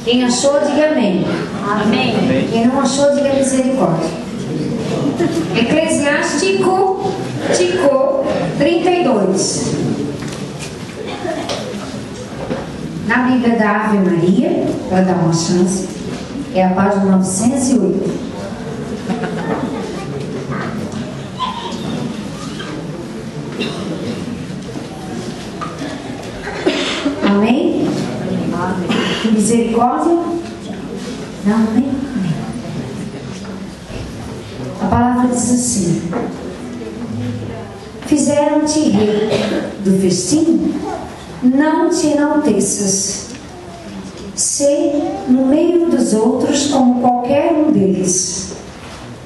Quem achou, diga amém. Amém. Quem não achou, diga misericórdia. Eclesiástico 32. Na Bíblia da Ave Maria, para dar uma chance, é a página 908. Amém? Amém. Misericórdia? Não, amém? Amém. A palavra diz assim: fizeram-te rei do festim, não te enalteças. Sê no meio dos outros como qualquer um deles.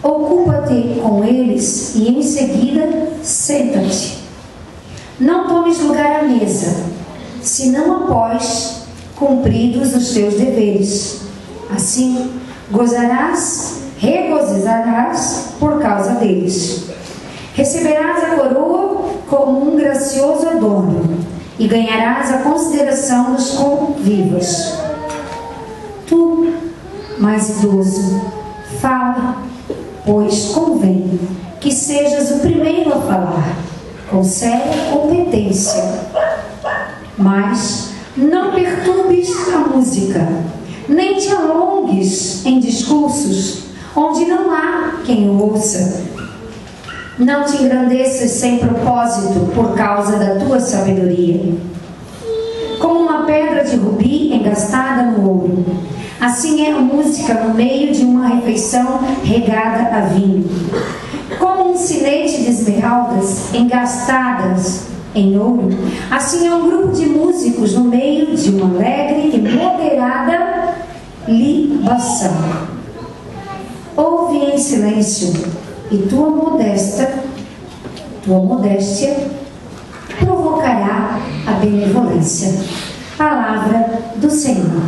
Ocupa-te com eles e em seguida senta-te. Não tomes lugar à mesa, senão após cumpridos os teus deveres. Assim regozijarás por causa deles. Receberás a coroa como um gracioso adorno e ganharás a consideração dos convivas. Tu, mais idoso, fala, pois convém que sejas o primeiro a falar, com séria competência. Mas não perturbes a música, nem te alongues em discursos onde não há quem o ouça. Não te engrandeças sem propósito por causa da tua sabedoria. Como uma pedra de rubi engastada no ouro, assim é a música no meio de uma refeição regada a vinho. Como um sinete de esmeraldas engastadas em ouro, assim é um grupo de músicos no meio de uma alegre e moderada libação. Ouve em silêncio, e tua modéstia provocará a benevolência. Palavra do Senhor.